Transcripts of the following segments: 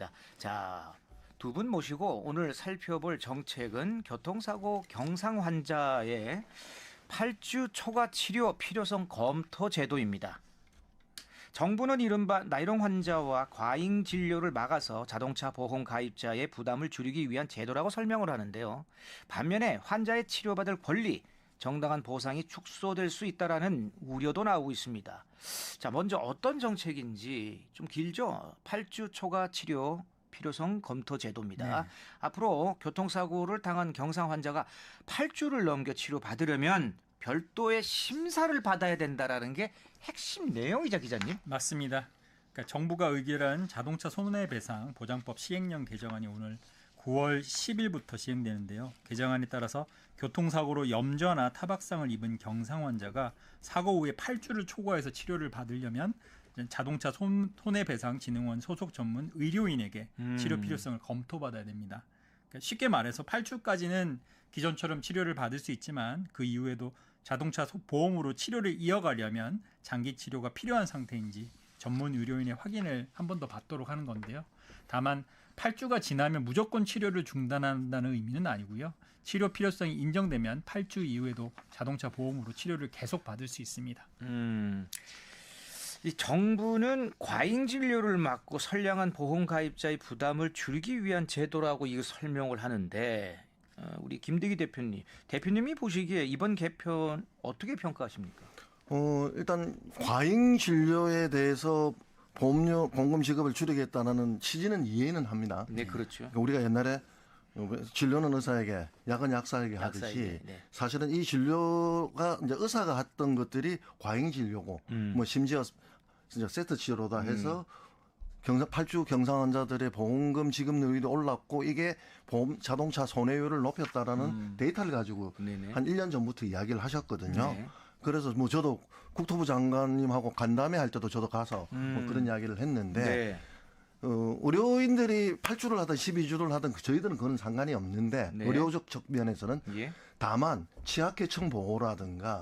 알겠습니다. 자, 두 분 모시고 오늘 살펴볼 정책은 교통사고 경상 환자의 8주 초과 치료 필요성 검토 제도입니다. 정부는 이른바 나이롱 환자와 과잉 진료를 막아서 자동차 보험 가입자의 부담을 줄이기 위한 제도라고 설명을 하는데요. 반면에 환자의 치료받을 권리, 정당한 보상이 축소될 수 있다라는 우려도 나오고 있습니다. 자, 먼저 어떤 정책인지 좀 길죠? 8주 초과 치료 필요성 검토 제도입니다. 네. 앞으로 교통사고를 당한 경상 환자가 8주를 넘겨 치료받으려면 별도의 심사를 받아야 된다라는 게 핵심 내용이죠, 기자님. 맞습니다. 그러니까 정부가 의결한 자동차 손해배상 보장법 시행령 개정안이 오늘 9월 10일부터 시행되는데요. 개정안에 따라서 교통사고로 염좌나 타박상을 입은 경상 환자가 사고 후에 8주를 초과해서 치료를 받으려면 자동차 손해배상진흥원 소속 전문 의료인에게 치료 필요성을 검토받아야 됩니다. 그러니까 쉽게 말해서 8주까지는 기존처럼 치료를 받을 수 있지만 그 이후에도 자동차 보험으로 치료를 이어가려면 장기 치료가 필요한 상태인지 전문 의료인의 확인을 한 번 더 받도록 하는 건데요. 다만 8주가 지나면 무조건 치료를 중단한다는 의미는 아니고요. 치료 필요성이 인정되면 8주 이후에도 자동차 보험으로 치료를 계속 받을 수 있습니다. 이 정부는 과잉 진료를 막고 선량한 보험 가입자의 부담을 줄이기 위한 제도라고 이 설명을 하는데 우리 김대기 대표님이 보시기에 이번 개편 어떻게 평가하십니까? 일단 과잉 진료에 대해서 보험금 지급을 줄이겠다는 취지는 이해는 합니다. 네, 그렇죠. 그러니까 우리가 옛날에 진료는 의사에게, 약은 약사에게 하듯이 약사에게, 네. 사실은 이 진료가 이제 의사가 했던 것들이 과잉 진료고, 뭐 심지어 진짜 세트 치료다 해서 8주 경상 환자들의 보험금 지급률이 올랐고 이게 자동차 손해율을 높였다라는 데이터를 가지고 네네. 한 1년 전부터 이야기를 하셨거든요. 네. 그래서 뭐 저도 국토부 장관님하고 간담회 할 때도 저도 가서 뭐 그런 이야기를 했는데 네. 의료인들이 8주를 하든 12주를 하든 저희들은 그건 상관이 없는데 네. 의료적 측면에서는 예. 다만 취약계층 보호라든가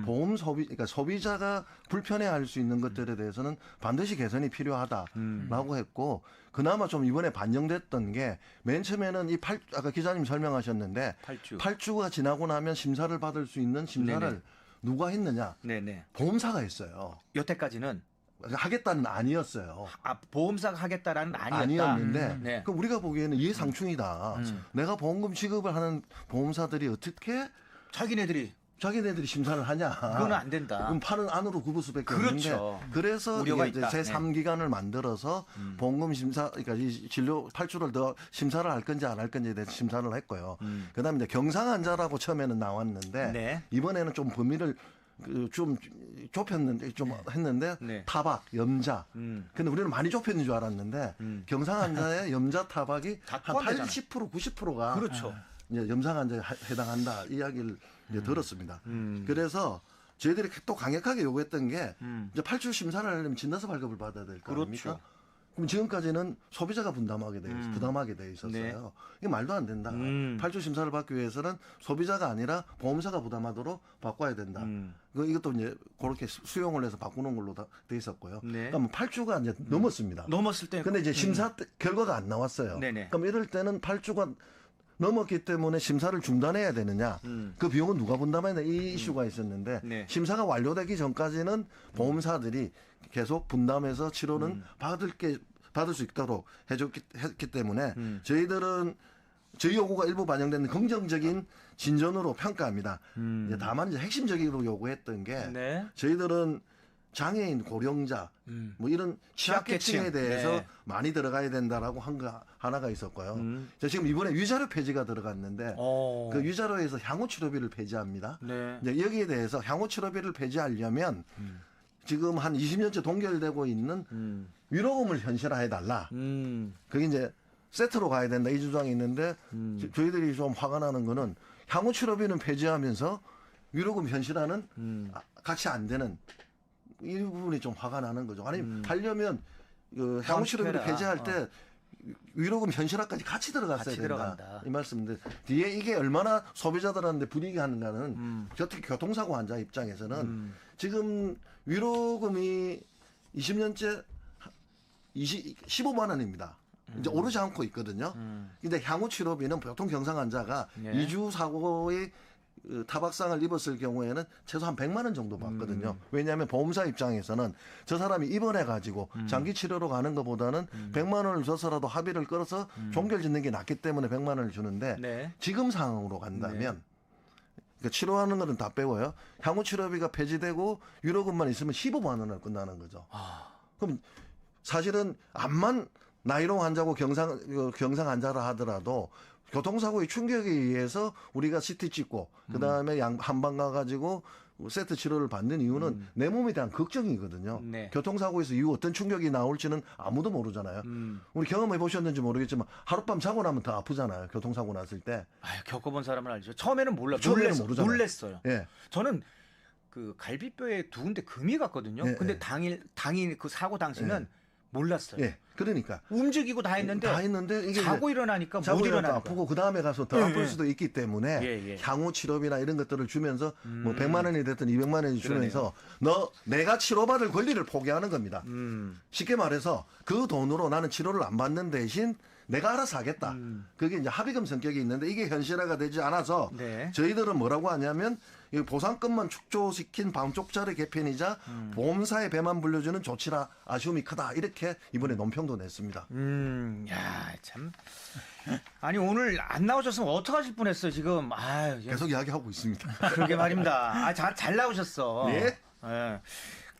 보험 소비, 그러니까 소비자가 불편해할 수 있는 것들에 대해서는 반드시 개선이 필요하다라고 했고 그나마 좀 이번에 반영됐던 게 맨 처음에는 아까 기자님 설명하셨는데 8주가 지나고 나면 심사를 받을 수 있는 심사를 네네. 누가 했느냐? 네네. 보험사가 했어요. 여태까지는 하겠다는 아니었어요. 보험사가 하겠다라는 아니었다. 아니었는데 네. 그 우리가 보기에는 이해상충이다. 내가 보험금 지급을 하는 보험사들이 어떻게 자기네들이 심사를 하냐. 그건 안 된다. 그럼 팔은 안으로 굽을 수밖에 그렇죠. 없는데 그래서 우려가 이제 있다. 제3기관을 만들어서 보험금 심사, 그러니까 이 진료 8주를 더 심사를 할 건지 안 할 건지에 대해서 심사를 했고요. 그다음에 이제 경상 환자라고 처음에는 나왔는데 네. 이번에는 좀 범위를 좀 좁혔는데 좀 했는데 네. 타박, 염자. 근데 우리는 많이 좁혔는 줄 알았는데 경상 환자의 염자 타박이 다 한 포함되잖아요. 80% 90%가 그렇죠. 이제 염상 환자에 해당한다 이야기를 이제 들었습니다. 그래서 저희들이 또 강력하게 요구했던 게 이제 8주 심사를 하려면 진단서 발급을 받아야 될 거 아닙니까? 그렇죠. 그럼 지금까지는 소비자가 부담하게 돼 있었어요. 네. 이게 말도 안 된다. 8주 심사를 받기 위해서는 소비자가 아니라 보험사가 부담하도록 바꿔야 된다. 이것도 이제 그렇게 수용을 해서 바꾸는 걸로 돼 있었고요. 네. 그러니까 8주가 이제 넘었습니다. 넘었을 때. 근데 이제 심사 결과가 안 나왔어요. 네네. 그럼 이럴 때는 8주가 넘었기 때문에 심사를 중단해야 되느냐. 그 비용은 누가 분담해야 되냐. 이 이슈가 있었는데 네. 심사가 완료되기 전까지는 보험사들이 계속 분담해서 치료는 받을 수 있도록 했기 때문에 저희들은 저희 요구가 일부 반영되는 긍정적인 진전으로 평가합니다. 이제 다만 이제 핵심적으로 요구했던 게 네. 저희들은 장애인, 고령자, 뭐 이런 취약계층에 취약계층. 대해서 네. 많이 들어가야 된다라고 한 거 하나가 있었고요. 저 지금 이번에 위자료 폐지가 들어갔는데 그 위자료에서 향후 치료비를 폐지합니다. 네. 이제 여기에 대해서 향후 치료비를 폐지하려면 지금 한 20년째 동결되고 있는 위로금을 현실화해 달라. 그게 이제 세트로 가야 된다 이 주장이 있는데 저희들이 좀 화가 나는 거는 향후 치료비는 폐지하면서 위로금 현실화는 같이 안 되는 이 부분이 좀 화가 나는 거죠. 아니 하려면 그 향후 치료비를 폐지할 때 위로금 현실화까지 같이 들어갔어야 된다. 들어간다. 이 말씀인데 뒤에 이게 얼마나 소비자들한테 불이익이 하는가는 특히 교통사고 환자 입장에서는 지금 위로금이 20년째 15만 원입니다. 이제 오르지 않고 있거든요. 근데 향후 치료비는 보통 경상 환자가 네. 2주 사고의 타박상을 입었을 경우에는 최소한 100만 원 정도 받거든요. 왜냐하면 보험사 입장에서는 저 사람이 입원해가지고 장기 치료로 가는 것보다는 100만 원을 줘서라도 합의를 끌어서 종결 짓는 게 낫기 때문에 100만 원을 주는데 네. 지금 상황으로 간다면 그러니까 치료하는 거는 다 빼고요. 향후 치료비가 폐지되고 유로금만 있으면 15만 원을 끝나는 거죠. 그럼 사실은 암만 나이로 환자고 경상 환자라 하더라도 교통사고의 충격에 의해서 우리가 CT 찍고 그다음에 한방 가가지고 세트 치료를 받는 이유는 내 몸에 대한 걱정이거든요. 네. 교통사고에서 이후 어떤 충격이 나올지는 아무도 모르잖아요. 우리 경험해 보셨는지 모르겠지만 하룻밤 자고 나면 더 아프잖아요. 교통사고 났을 때. 아유, 겪어본 사람은 알죠. 처음에는 처음에는 모르잖아요. 놀랬어요. 예. 저는 그 갈비뼈에 두 군데 금이 갔거든요. 예, 근데 예. 당일 그 사고 당시는 몰랐어요. 예. 그러니까 움직이고 다 했는데 이게 자고 일어나니까 못 자고 일어나도 일어나는 아프고 그 다음에 가서 더 예, 아플 예. 수도 있기 때문에 예. 향후 치료비나 이런 것들을 주면서 뭐 100만 원이 됐든 200만 원이 주면서 내가 치료받을 권리를 포기하는 겁니다. 쉽게 말해서 그 돈으로 나는 치료를 안 받는 대신 내가 알아서 하겠다. 그게 이제 합의금 성격이 있는데 이게 현실화가 되지 않아서 네. 저희들은 뭐라고 하냐면 이 보상금만 축소시킨 반쪽짜리 개편이자 보험사의 배만 불려주는 조치라 아쉬움이 크다. 이렇게 이번에 논평도 냈습니다. 야, 참. 아니, 오늘 안 나오셨으면 어떡하실 뻔했어요, 지금. 아유, 계속 이야기하고 있습니다. 그러게 말입니다. 아, 잘 나오셨어. 네. 예.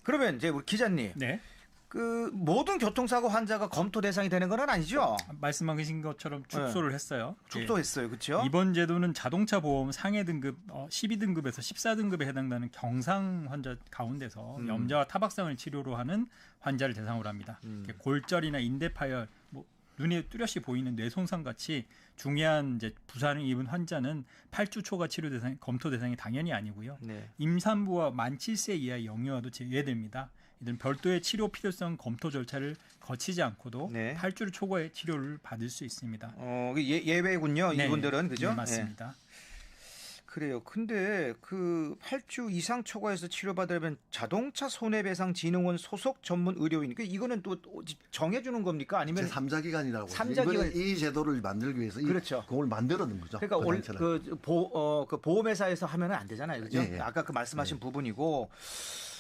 그러면 이제 우리 기자님. 네. 그 모든 교통사고 환자가 검토 대상이 되는 건 아니죠? 말씀하신 것처럼 축소를 했어요. 축소했어요. 그렇죠? 이번 제도는 자동차 보험 상해 등급 12등급에서 14등급에 해당되는 경상 환자 가운데서 염좌와 타박상을 치료로 하는 환자를 대상으로 합니다. 골절이나 인대 파열, 뭐 눈에 뚜렷이 보이는 뇌 손상 같이 중요한 이제 부상을 입은 환자는 8주 초과 치료 대상 검토 대상이 당연히 아니고요. 네. 임산부와 만 7세 이하의 영유아도 제외됩니다. 이들은 별도의 치료 필요성 검토 절차를 거치지 않고도 네. 8주 초과의 치료를 받을 수 있습니다. 예외군요. 네, 이분들은 그죠? 네, 맞습니다. 그래요. 근데 그 8주 이상 초과해서 치료받으려면 자동차 손해배상진흥원 소속 전문 의료인 이거는 또 정해주는 겁니까? 아니면 제3자 기관이라고. 삼자 이번에 기관. 이 제도를 만들기 위해서 그렇죠. 그걸 만들어낸 거죠. 그러니까 그 단체를. 그 보험회사에서 하면은 안 되잖아요, 그죠? 예, 예. 아까 그 말씀하신 부분이고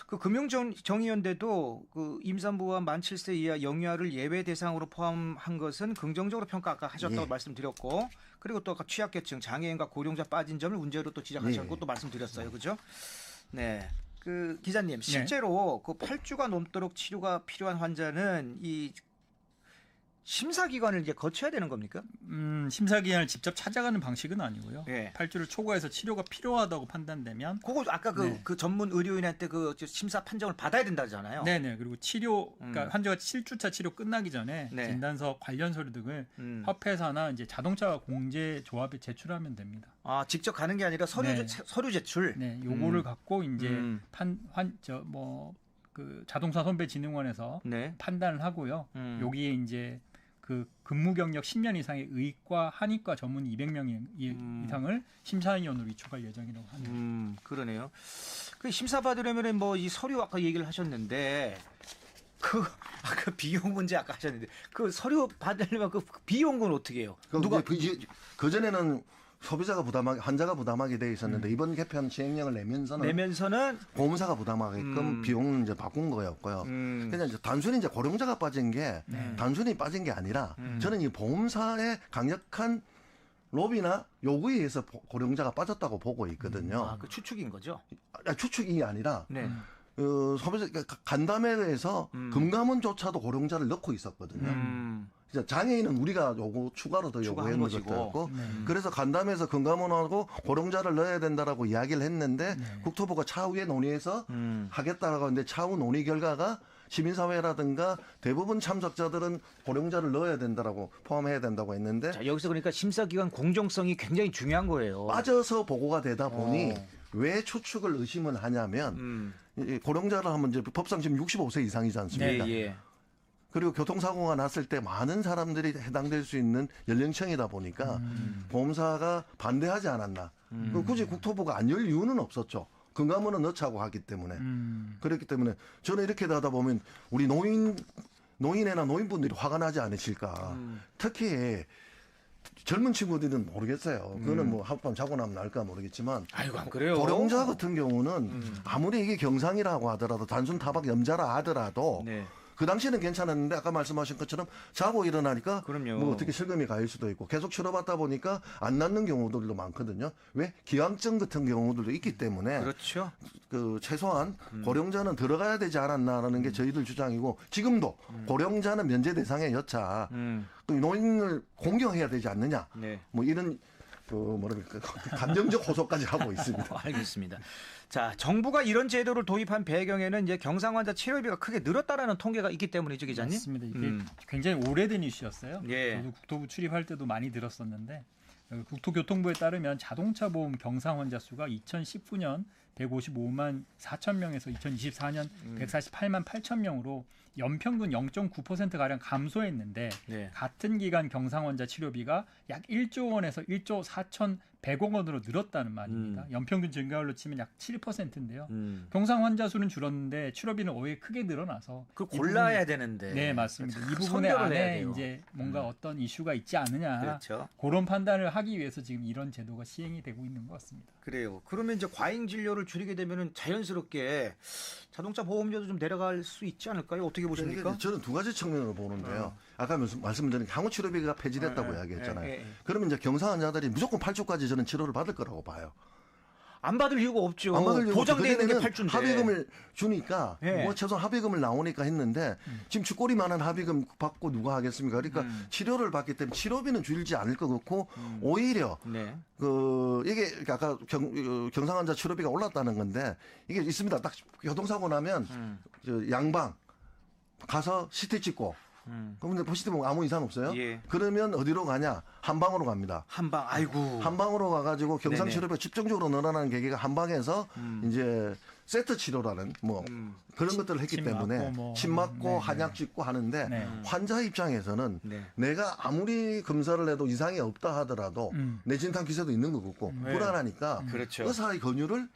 그 금융정의연대도 그 임산부와 만 7세 이하 영유아를 예외 대상으로 포함한 것은 긍정적으로 평가 아까 하셨다고 예. 말씀드렸고 그리고 또 아까 취약계층, 장애인과 고령자 빠진 점을 문제로 또 지적하셨고 예. 또 말씀드렸어요, 그죠? 네. 그 기자님 실제로 그 8주가 넘도록 치료가 필요한 환자는 이 심사기관을 이제 거쳐야 되는 겁니까? 심사기관을 직접 찾아가는 방식은 아니고요. 예. 8주를 초과해서 치료가 필요하다고 판단되면 그거 아까 네. 그 전문 의료인한테 그 심사 판정을 받아야 된다잖아요. 네네. 그리고 그러니까 환자가 7주차 치료 끝나기 전에 네. 진단서 관련 서류 등을 협회사나 이제 자동차 공제 조합에 제출하면 됩니다. 아, 직접 가는 게 아니라 네. 서류 제출. 네, 요거를 갖고 이제 음. 그 자동차 선배진흥원에서 네. 판단을 하고요. 여기에 이제 그 근무 경력 10년 이상의 의과, 한의과 전문 200명 이상을 심사위원으로 위촉할 예정이라고 합니다. 그러네요. 그 심사 받으려면 뭐 이 서류 아까 얘기를 하셨는데 그 아까 비용 문제 아까 하셨는데 그 서류 받으려면 그 비용은 어떻게 해요? 누가 그 전에는 소비자가 부담하게 환자가 부담하게 돼 있었는데 이번 개편 시행령을 내면서는 보험사가 부담하게끔 비용을 이제 바꾼 거였고요. 그냥 이제 단순히 이제 고령자가 빠진 게 단순히 빠진 게 아니라 저는 이 보험사의 강력한 로비나 요구에 의해서 고령자가 빠졌다고 보고 있거든요. 아, 그 추측인 거죠? 추측이 아니라 네. 소비자 간담회에서 금감원조차도 고령자를 넣고 있었거든요. 장애인은 우리가 추가로 더 요구해 놓은 것도 그래서 간담회에서 금감원하고 고령자를 넣어야 된다라고 이야기를 했는데 국토부가 차후에 논의해서 하겠다라고 했는데 차후 논의 결과가 시민사회라든가 대부분 참석자들은 고령자를 넣어야 된다라고 포함해야 된다고 했는데 자, 여기서 그러니까 심사기관 공정성이 굉장히 중요한 거예요. 빠져서 보고가 되다 보니 왜 추측을 의심을 하냐면 이 고령자를 하면 이제 법상 지금 65세 이상이지 않습니까? 예. 그리고 교통사고가 났을 때 많은 사람들이 해당될 수 있는 연령층이다 보니까 보험사가 반대하지 않았나. 굳이 국토부가 안 열 이유는 없었죠. 금감원은 넣자고 하기 때문에. 그렇기 때문에 저는 이렇게 하다 보면 우리 노인 노인이나 노인분들이 화가 나지 않으실까. 특히 젊은 친구들은 모르겠어요. 그거는 뭐 하룻밤 자고 나면 날까 모르겠지만 아이고 안 그래요. 고령자 같은 경우는 아무리 이게 경상이라고 하더라도 단순 타박 염자라 하더라도 네. 그 당시에는 괜찮았는데 아까 말씀하신 것처럼 자고 일어나니까 그럼요. 뭐 어떻게 실금이 가일 수도 있고 계속 치러받다 보니까 안 낫는 경우들도 많거든요. 왜? 기왕증 같은 경우들도 있기 때문에 그렇죠. 그 최소한 고령자는 들어가야 되지 않았나라는 게 저희들 주장이고 지금도 고령자는 면제 대상의 여차 그 노인을 공경해야 되지 않느냐 네. 뭐 이런 그 뭐랄까 감정적 호소까지 하고 있습니다. 알겠습니다. 자, 정부가 이런 제도를 도입한 배경에는 이제 경상 환자 치료비가 크게 늘었다라는 통계가 있기 때문이죠, 기자님? 맞습니다. 이게 굉장히 오래된 이슈였어요. 예. 저도 국토부 출입할 때도 많이 들었었는데 국토교통부에 따르면 자동차 보험 경상 환자 수가 2019년 155만 4천 명에서 2024년 148만 8천 명으로 연평균 0.9%가량 감소했는데 네. 같은 기간 경상 환자 치료비가 약 1조 원에서 1조 4,100억 원으로 늘었다는 말입니다. 연평균 증가율로 치면 약 7%인데요. 경상 환자 수는 줄었는데 치료비는 오히려 크게 늘어나서 그 골라야 되는데. 네, 맞습니다. 이 부분에 선별을 해야 안에 돼요. 이제 뭔가 어떤 이슈가 있지 않느냐. 그렇죠. 그런 판단을 하기 위해서 지금 이런 제도가 시행이 되고 있는 것 같습니다. 그래요. 그러면 이제 과잉 진료를 줄이게 되면은 자연스럽게 자동차 보험료도 좀 내려갈 수 있지 않을까요? 어떻게 보십니까? 이게 저는 두 가지 측면으로 보는데요. 아까 말씀드린 향후 치료비가 폐지됐다고 이야기했잖아요. 그러면 이제 경상 환자들이 무조건 8주까지 저는 치료를 받을 거라고 봐요. 안 받을 이유가 없죠. 안 받을 이유가 보장되어 있는 게 그전에는 8주인데. 합의금을 주니까 예. 뭐 최소한 합의금을 나오니까 했는데 지금 쥐꼬리만한 합의금 받고 누가 하겠습니까? 그러니까 치료를 받기 때문에 치료비는 줄지 않을 것 같고 오히려 네. 그 이게 아까 경상 환자 치료비가 올랐다는 건데 이게 있습니다. 딱 교통사고 나면 저 양방 가서 CT 찍고 그런데 CT 보면 아무 이상 없어요. 예. 그러면 어디로 가냐? 한방으로 갑니다. 한방. 아이고. 한방으로 가가지고 경상 네네. 치료비가 집중적으로 늘어나는 계기가 한방에서 이제 세트 치료라는 뭐 그런 것들을 했기 침 때문에 맞고 뭐 침 맞고 네, 한약 찍고 하는데 네. 환자 입장에서는 네. 내가 아무리 검사를 해도 이상이 없다 하더라도 내 진탕 기세도 있는 것 같고 불안하니까 그렇죠. 의사의 권유를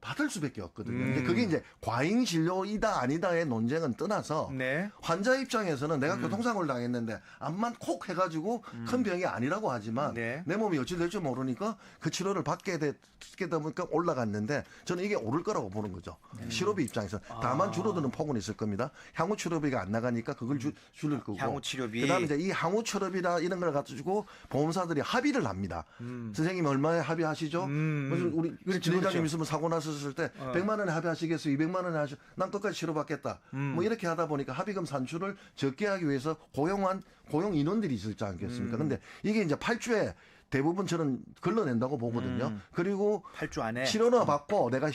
받을 수밖에 없거든요. 이제 그게 이제 과잉 진료이다 아니다의 논쟁은 떠나서 네. 환자 입장에서는 내가 교통사고를 당했는데 암만 콕 해가지고 큰 병이 아니라고 하지만 네. 내 몸이 어찌 될지 모르니까 그 치료를 받게 되다 보니까 올라갔는데 저는 이게 오를 거라고 보는 거죠. 치료비 입장에서 다만 줄어드는 폭은 있을 겁니다. 향후 치료비가 안 나가니까 그걸 줄일 거고. 향후 치료비. 그다음에 이제 이 향후 치료비나 이런 걸 가지고 보험사들이 합의를 합니다. 선생님 얼마에 합의하시죠? 무슨 우리 진행자님 있으면 사고 났었을 때 100만 원에 합의하시겠어요? 200만 원에 하시 난 끝까지 치료받겠다. 뭐 이렇게 하다 보니까 합의금 산출을 적게 하기 위해서 고용 인원들이 있었지 않겠습니까? 근데 이게 이제 8주에 대부분 저는 걸러낸다고 보거든요. 그리고 8주 안에 치료나 받고 내가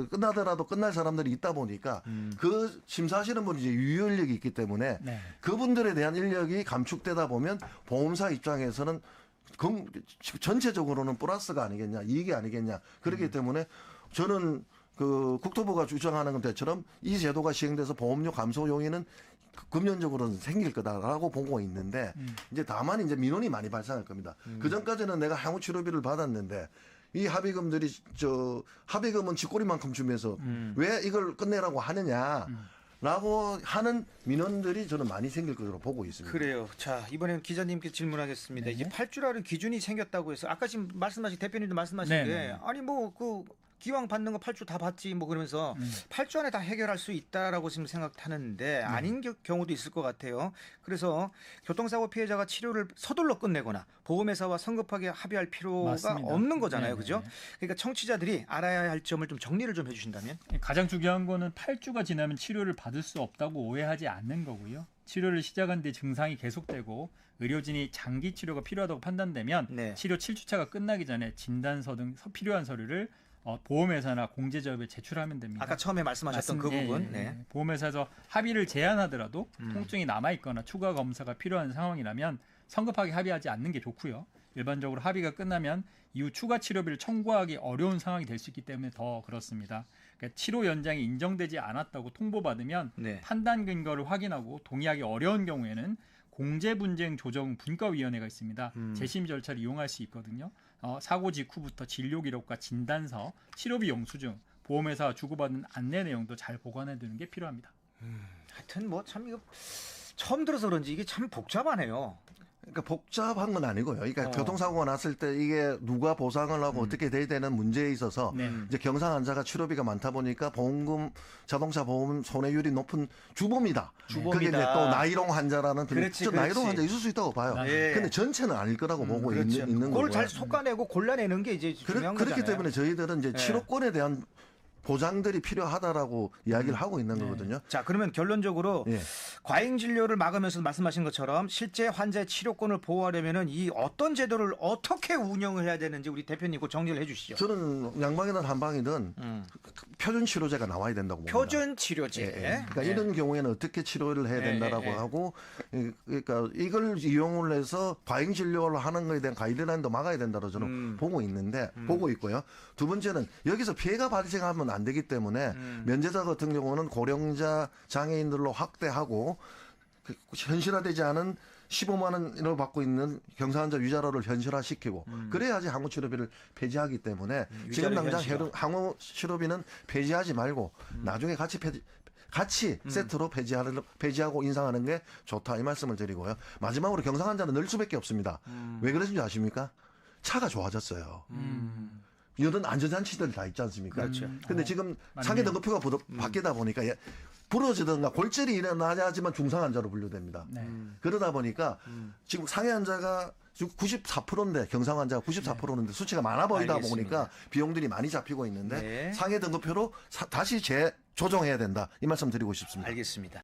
끝나더라도 끝날 사람들이 있다 보니까 그 심사하시는 분이 이제 유효인력이 있기 때문에 네. 그분들에 대한 인력이 감축되다 보면 보험사 입장에서는 전체적으로는 플러스가 아니겠냐, 이익이 아니겠냐. 그렇기 때문에 저는 그 국토부가 주장하는 것처럼 이 제도가 시행돼서 보험료 감소 요인은 금년적으로는 생길 거다라고 보고 있는데 이제 다만 이제 민원이 많이 발생할 겁니다. 그 전까지는 내가 향후 치료비를 받았는데 이 합의금들이 합의금은 쥐꼬리만큼 주면서 왜 이걸 끝내라고 하느냐. 라고 하는 민원들이 저는 많이 생길 것으로 보고 있습니다. 그래요. 자, 이번에는 기자님께 질문하겠습니다. 이제 8주라는 기준이 생겼다고 해서 아까 지금 말씀하신 대표님도 말씀하신 네, 게 네. 아니 뭐 그 기왕 받는 거 8주 다 받지 뭐 그러면서 8주 안에 다 해결할 수 있다라고 지금 생각하는데 아닌 경우도 있을 것 같아요. 그래서 교통사고 피해자가 치료를 서둘러 끝내거나 보험회사와 성급하게 합의할 필요가 맞습니다. 없는 거잖아요. 네네. 그죠? 그러니까 청취자들이 알아야 할 점을 좀 정리를 좀 해주신다면. 가장 중요한 거는 8주가 지나면 치료를 받을 수 없다고 오해하지 않는 거고요. 치료를 시작한 뒤 증상이 계속되고 의료진이 장기 치료가 필요하다고 판단되면 네. 치료 7주차가 끝나기 전에 진단서 등 필요한 서류를 보험회사나 공제자업에 제출하면 됩니다. 아까 처음에 말씀하셨던 그 맞습니다. 부분. 예, 예. 네. 보험회사에서 합의를 제한하더라도 통증이 남아있거나 추가 검사가 필요한 상황이라면 성급하게 합의하지 않는 게 좋고요. 일반적으로 합의가 끝나면 이후 추가 치료비를 청구하기 어려운 상황이 될 수 있기 때문에 더 그렇습니다. 그러니까 치료 연장이 인정되지 않았다고 통보받으면 네. 판단 근거를 확인하고 동의하기 어려운 경우에는 공제분쟁 조정 분과위원회가 있습니다. 재심 절차를 이용할 수 있거든요. 사고 직후부터 진료 기록과 진단서, 치료비 영수증, 보험회사와 주고받은 안내 내용도 잘 보관해 두는 게 필요합니다. 하여튼 뭐 참 이거 처음 들어서 그런지 이게 참 복잡하네요. 그러니까 복잡한 건 아니고요. 그러니까 어. 교통사고가 났을 때 이게 누가 보상을 하고 어떻게 돼야 되는 문제에 있어서 네. 이제 경상 환자가 치료비가 많다 보니까 보험금, 자동차 보험 손해율이 높은 주범이다. 주범이다. 그게 이제 또 나이롱 환자라는 그렇지, 저 나이롱 그렇지. 환자 있을 수 있다고 봐요. 예. 근데 전체는 아닐 거라고 보고 그렇죠. 있는 그걸 거고요. 잘 솎아내고 골라내는 게 이제 중요한 그렇기 거잖아요. 때문에 저희들은 이제 예. 치료권에 대한 보장들이 필요하다라고 이야기를 하고 있는 네. 거거든요. 자, 그러면 결론적으로 예. 과잉 진료를 막으면서 말씀하신 것처럼 실제 환자의 치료권을 보호하려면은 이 어떤 제도를 어떻게 운영을 해야 되는지 우리 대표님 그 정리를 해주시죠. 저는 양방이든 한방이든 표준 치료제가 나와야 된다고 봅니다. 표준 치료제. 예, 예. 그러니까 예. 이런 경우에는 어떻게 치료를 해야 된다라고 하고, 그러니까 이걸 이용을 해서 과잉 진료를 하는 것에 대한 가이드라인도 막아야 된다고 저는 보고 있고요. 두 번째는 여기서 피해가 발생하면 안 되기 때문에 면제자 같은 경우는 고령자 장애인들로 확대하고 그 현실화되지 않은 15만 원을 받고 있는 경사환자 위자료를 현실화시키고 그래야지 항우 치료비를 폐지하기 때문에 지금 위자료 당장 현실화. 항우 치료비는 폐지하지 말고 나중에 같이 세트로 폐지하고 인상하는 게 좋다 이 말씀을 드리고요. 마지막으로 경상환자는 늘 수밖에 없습니다. 왜 그러신지 아십니까? 차가 좋아졌어요. 이런 안전장치들 다 있지 않습니까? 그렇죠. 근데 지금 맞네요. 상해 등급표가 바뀌다 보니까 부러지든가 골절이 일어나야 하지만 중상 환자로 분류됩니다. 네. 그러다 보니까 지금 상해 환자가 94%인데 경상 환자가 94%인데 수치가 많아 보이다 알겠습니다. 보니까 비용들이 많이 잡히고 있는데 네. 상해 등급표로 다시 재조정해야 된다 이 말씀 드리고 싶습니다. 알겠습니다.